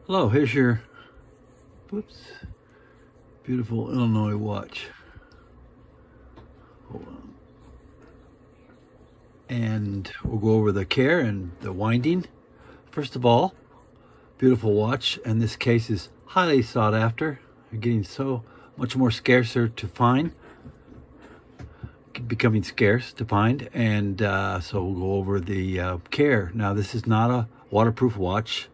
Hello, here's your beautiful Illinois watch. Hold on. And we'll go over the care and the winding. First of all, beautiful watch, and this case is highly sought after. They're getting so much more scarcer to find, becoming scarce to find, and so we'll go over the care. Now, this is not a waterproof watch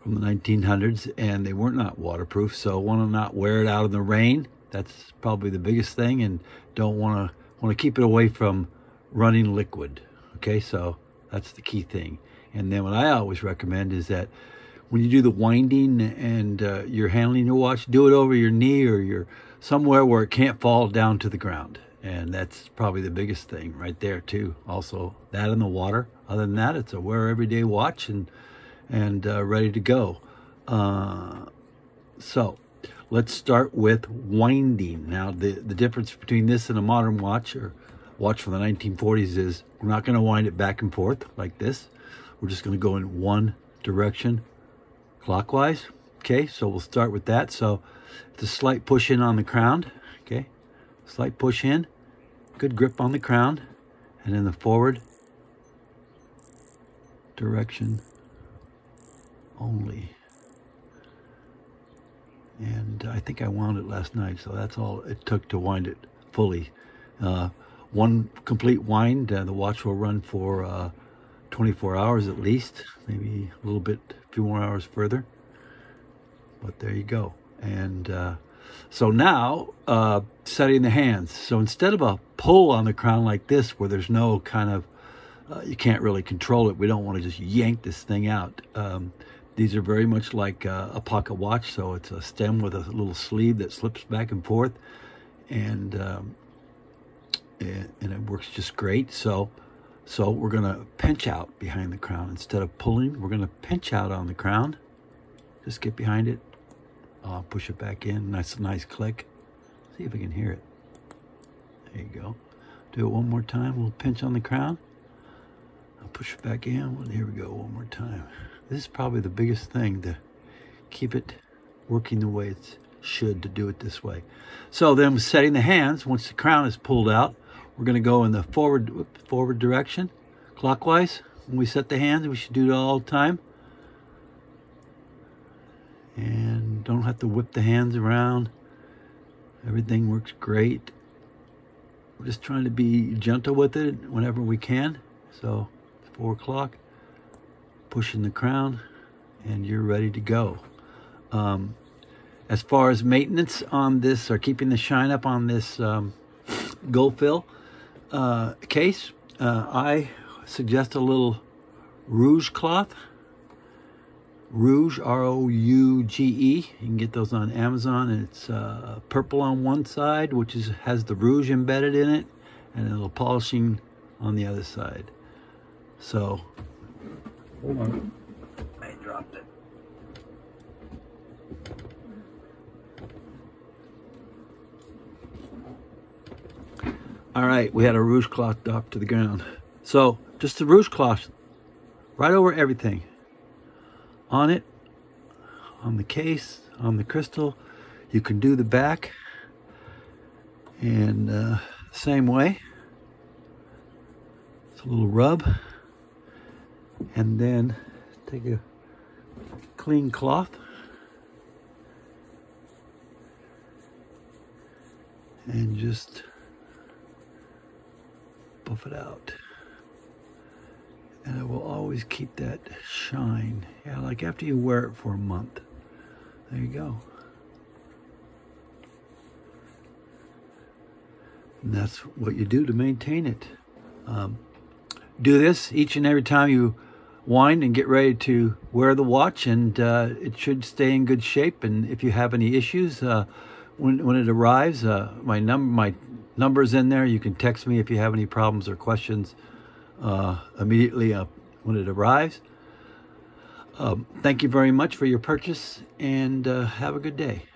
from the 1900s, and they weren't not waterproof, so want to not wear it out in the rain. That's probably the biggest thing, and don't want to keep it away from running liquid. Okay, so that's the key thing. And then what I always recommend is that when you do the winding and you're handling your watch, do it over your knee or your somewhere where it can't fall down to the ground. And that's probably the biggest thing right there too. Also, that in the water. Other than that, it's a wear everyday watch and ready to go. So let's start with winding. Now, the difference between this and a modern watch or watch from the 1940s is we're not going to wind it back and forth like this. We're just going to go in one direction clockwise. Okay, so we'll start with that. So it's a slight push in on the crown. Okay, slight push in, good grip on the crown, and in the forward direction only. And I think I wound it last night, so that's all it took to wind it fully. One complete wind, the watch will run for 24 hours at least, maybe a little bit, a few more hours further. But there you go. And so now, setting the hands. So instead of a pull on the crown like this, where there's no kind of, you can't really control it, we don't want to just yank this thing out. These are very much like a pocket watch, so it's a stem with a little sleeve that slips back and forth, and it works just great. So we're going to pinch out behind the crown. Instead of pulling, we're going to pinch out on the crown. Just get behind it. Push it back in. Nice click. See if we can hear it. There you go. Do it one more time. We'll pinch on the crown. I'll push it back in. Well, here we go. One more time. This is probably the biggest thing, to keep it working the way it should, to do it this way. So then setting the hands, once the crown is pulled out, we're going to go in the forward direction, clockwise. When we set the hands, we should do it all the time. And don't have to whip the hands around. Everything works great. We're just trying to be gentle with it whenever we can. So, 4 o'clock. Pushing the crown, and you're ready to go. As far as maintenance on this, or keeping the shine up on this gold fill case, I suggest a little rouge cloth. Rouge, R-O-U-G-E. You can get those on Amazon, and it's purple on one side, which has the rouge embedded in it, and a little polishing on the other side. So, hold on, I dropped it. All right, we had a rouge cloth dropped to the ground. So just the rouge cloth right over everything. On it, on the case, on the crystal. You can do the back, and same way. It's a little rub. And then take a clean cloth and just buff it out. And it will always keep that shine. Yeah, like after you wear it for a month. There you go. And that's what you do to maintain it. Do this each and every time you wind and get ready to wear the watch, and it should stay in good shape. And if you have any issues when it arrives, my number's in there. You can text me if you have any problems or questions immediately when it arrives. Thank you very much for your purchase, and have a good day.